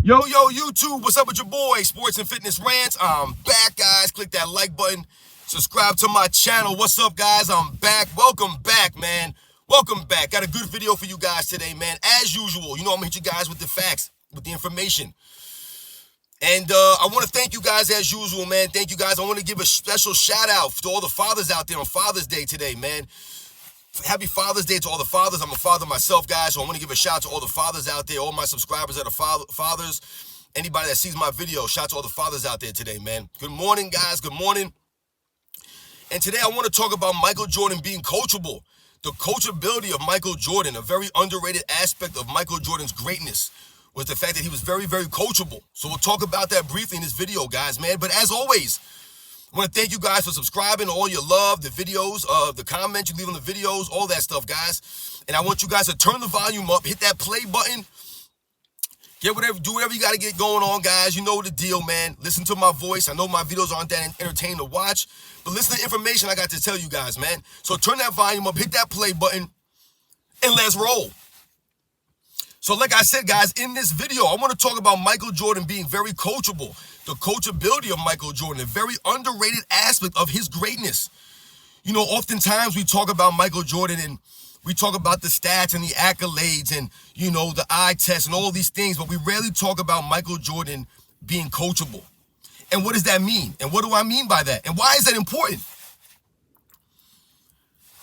Yo, YouTube, what's up with your boy, Sports and Fitness Rants? I'm back, guys. Click that like button. Subscribe to my channel. What's up, guys? I'm back. Welcome back, man. Welcome back. Got a good video for you guys today, man. As usual, you know I'm going to hit you guys with the facts, with the information. And I want to thank you guys as usual, man. Thank you guys. I want to give a special shout out to all the fathers out there on Father's Day today, man. Happy Father's Day to all the fathers. I'm a father myself, guys, so I want to give a shout out to all the fathers out there, all my subscribers that are fathers, anybody that sees my video. Shout out to all the fathers out there today, man. Good morning, guys. Good morning. And today I want to talk about Michael Jordan being coachable. The coachability of Michael Jordan, a very underrated aspect of Michael Jordan's greatness, was the fact that he was very, very coachable. So we'll talk about that briefly in this video, guys, man. But as always, I want to thank you guys for subscribing, all your love, the videos, the comments you leave on the videos, all that stuff, guys. And I want you guys to turn the volume up, hit that play button, do whatever you got to get going on, guys. You know the deal, man. Listen to my voice. I know my videos aren't that entertaining to watch, but listen to the information I got to tell you guys, man. So turn that volume up, hit that play button, and let's roll. So like I said, guys, in this video, I want to talk about Michael Jordan being very coachable. The coachability of Michael Jordan, a very underrated aspect of his greatness. You know, oftentimes we talk about Michael Jordan and we talk about the stats and the accolades and, you know, the eye test and all these things, but we rarely talk about Michael Jordan being coachable. And what does that mean? And what do I mean by that? And why is that important?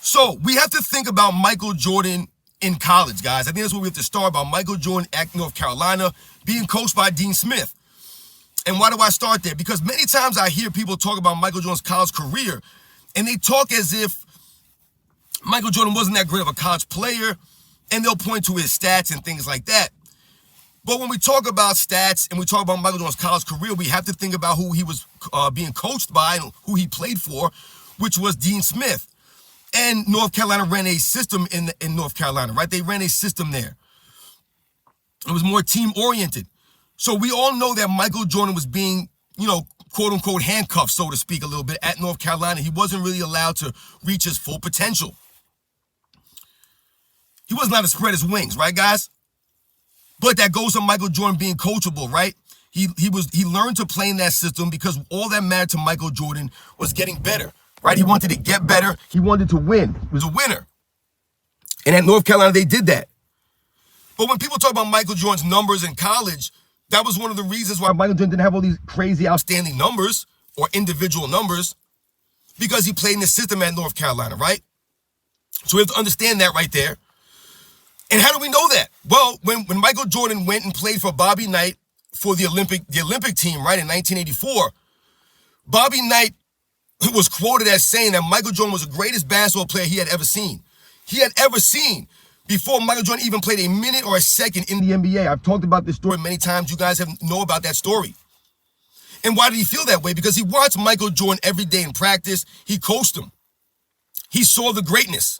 So we have to think about Michael Jordan in college, guys. I think that's where we have to start, about Michael Jordan at North Carolina being coached by Dean Smith. And why do I start there? Because many times I hear people talk about Michael Jordan's college career, and they talk as if Michael Jordan wasn't that great of a college player, and they'll point to his stats and things like that. But when we talk about stats and we talk about Michael Jordan's college career, we have to think about who he was being coached by and who he played for, which was Dean Smith. And North Carolina ran a system in North Carolina, right? They ran a system there. It was more team-oriented. So we all know that Michael Jordan was being, you know, quote-unquote handcuffed, so to speak, a little bit at North Carolina. He wasn't really allowed to reach his full potential. He wasn't allowed to spread his wings, right, guys? But that goes to Michael Jordan being coachable, right? He learned to play in that system because all that mattered to Michael Jordan was getting better, right? He wanted to get better. He wanted to win. He was a winner. And at North Carolina, they did that. But when people talk about Michael Jordan's numbers in college, that was one of the reasons why Michael Jordan didn't have all these crazy, outstanding numbers or individual numbers, because he played in the system at North Carolina, right? So we have to understand that right there. And how do we know that? Well, when Michael Jordan went and played for Bobby Knight for the Olympic team, right, in 1984, Bobby Knight was quoted as saying that Michael Jordan was the greatest basketball player he had ever seen. Before Michael Jordan even played a minute or a second in the NBA. I've talked about this story many times. You guys know about that story. And why did he feel that way? Because he watched Michael Jordan every day in practice. He coached him. He saw the greatness.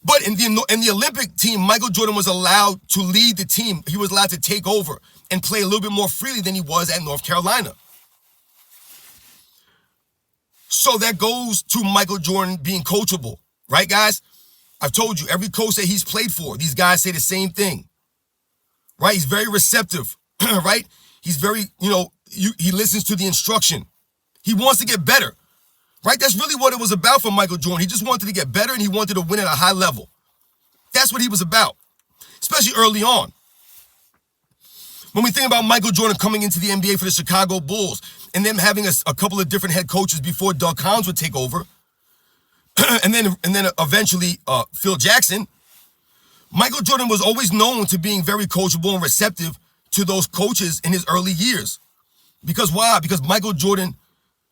But in the Olympic team, Michael Jordan was allowed to lead the team. He was allowed to take over and play a little bit more freely than he was at North Carolina. So that goes to Michael Jordan being coachable, right, guys? I've told you, every coach that he's played for, these guys say the same thing, right? He's very receptive, right? He's very, he listens to the instruction. He wants to get better, right? That's really what it was about for Michael Jordan. He just wanted to get better and he wanted to win at a high level. That's what he was about, especially early on. When we think about Michael Jordan coming into the NBA for the Chicago Bulls and them having a couple of different head coaches before Doug Collins would take over, and then eventually Phil Jackson, Michael Jordan was always known to being very coachable and receptive to those coaches in his early years. Because why? Because Michael Jordan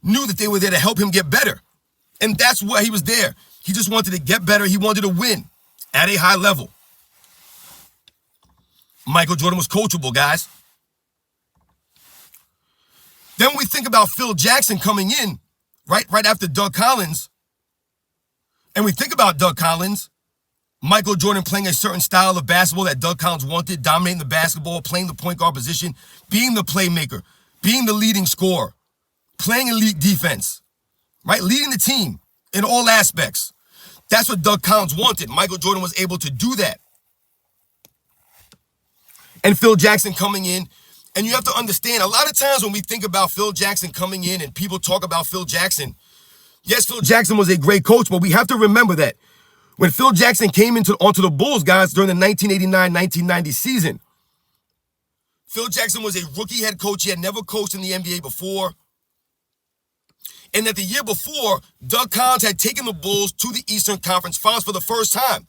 knew that they were there to help him get better. And that's why he was there. He just wanted to get better. He wanted to win at a high level. Michael Jordan was coachable, guys. Then when we think about Phil Jackson coming in, right after Doug Collins, and we think about Doug Collins, Michael Jordan playing a certain style of basketball that Doug Collins wanted, dominating the basketball, playing the point guard position, being the playmaker, being the leading scorer, playing elite defense, right? Leading the team in all aspects. That's what Doug Collins wanted. Michael Jordan was able to do that. and Phil Jackson coming in. And you have to understand, a lot of times when we think about Phil Jackson coming in and people talk about Phil Jackson, yes, Phil Jackson was a great coach, but we have to remember that when Phil Jackson came onto the Bulls, guys, during the 1989-1990 season, Phil Jackson was a rookie head coach. He had never coached in the NBA before. And that the year before, Doug Collins had taken the Bulls to the Eastern Conference Finals for the first time.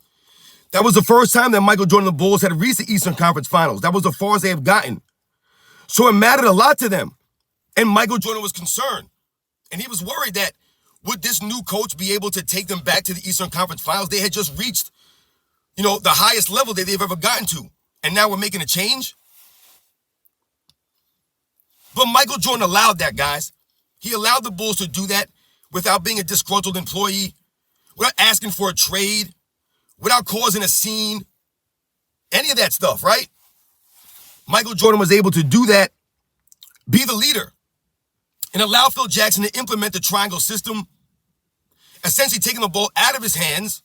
That was the first time that Michael Jordan and the Bulls had reached the Eastern Conference Finals. That was the farthest they have gotten. So it mattered a lot to them. And Michael Jordan was concerned. And he was worried that would this new coach be able to take them back to the Eastern Conference Finals? They had just reached, the highest level that they've ever gotten to. And now we're making a change? But Michael Jordan allowed that, guys. He allowed the Bulls to do that without being a disgruntled employee, without asking for a trade, without causing a scene, any of that stuff, right? Michael Jordan was able to do that, be the leader, and allow Phil Jackson to implement the triangle system, essentially taking the ball out of his hands,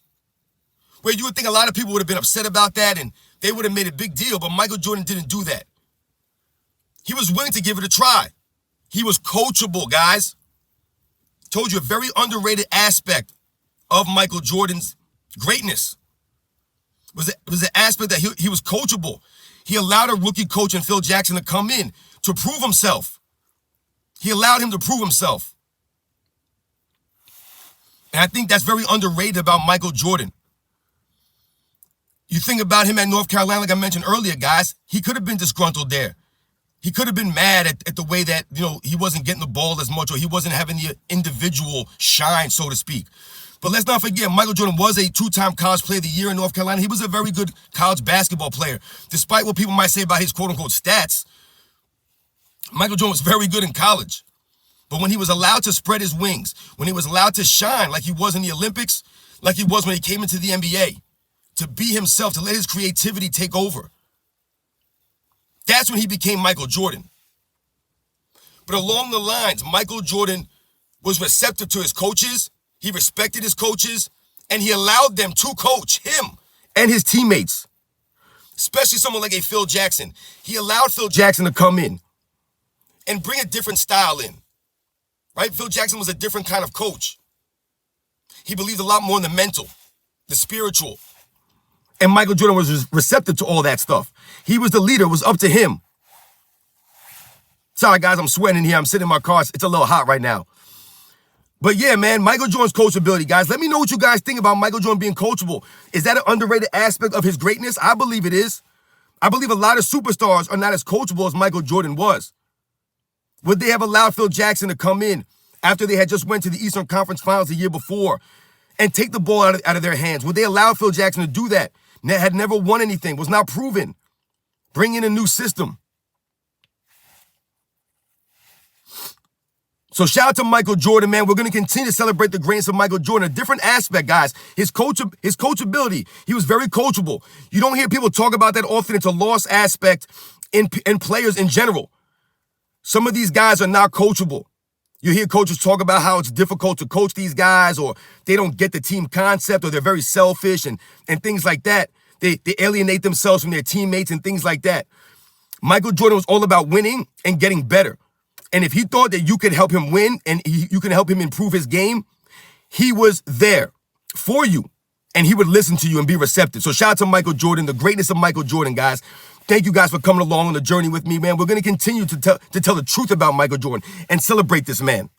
where you would think a lot of people would have been upset about that and they would have made a big deal, but Michael Jordan didn't do that. He was willing to give it a try. He was coachable, guys. Told you, a very underrated aspect of Michael Jordan's greatness was the aspect that he was coachable. He allowed a rookie coach in Phil Jackson to come in to prove himself. He allowed him to prove himself. And I think that's very underrated about Michael Jordan. You think about him at North Carolina, like I mentioned earlier, guys, he could have been disgruntled there. He could have been mad at the way that, he wasn't getting the ball as much, or he wasn't having the individual shine, so to speak. But let's not forget, Michael Jordan was a two-time college player of the year in North Carolina. He was a very good college basketball player. Despite what people might say about his quote-unquote stats, Michael Jordan was very good in college. But when he was allowed to spread his wings, when he was allowed to shine like he was in the Olympics, like he was when he came into the NBA, to be himself, to let his creativity take over, that's when he became Michael Jordan. But along the lines, Michael Jordan was receptive to his coaches. He respected his coaches, and he allowed them to coach him and his teammates, especially someone like a Phil Jackson. He allowed Phil Jackson to come in and bring a different style in, right? Phil Jackson was a different kind of coach. He believed a lot more in the mental, the spiritual. And Michael Jordan was receptive to all that stuff. He was the leader. It was up to him. Sorry, guys, I'm sweating here. I'm sitting in my car. It's a little hot right now. But yeah, man, Michael Jordan's coachability, guys. Let me know what you guys think about Michael Jordan being coachable. Is that an underrated aspect of his greatness? I believe it is. I believe a lot of superstars are not as coachable as Michael Jordan was. Would they have allowed Phil Jackson to come in after they had just went to the Eastern Conference Finals the year before and take the ball out of their hands? Would they allow Phil Jackson to do that? Had never won anything, was not proven. Bring in a new system. So shout out to Michael Jordan, man. We're going to continue to celebrate the greatness of Michael Jordan. A different aspect, guys. His coachability. He was very coachable. You don't hear people talk about that often. It's a lost aspect in players in general. Some of these guys are not coachable. You hear coaches talk about how it's difficult to coach these guys, or they don't get the team concept, or they're very selfish and things like that. They alienate themselves from their teammates and things like that. Michael Jordan was all about winning and getting better. And if he thought that you could help him win and you can help him improve his game, he was there for you. And he would listen to you and be receptive. So shout out to Michael Jordan, the greatness of Michael Jordan, guys. Thank you guys for coming along on the journey with me, man. We're going to continue to tell the truth about Michael Jordan and celebrate this man.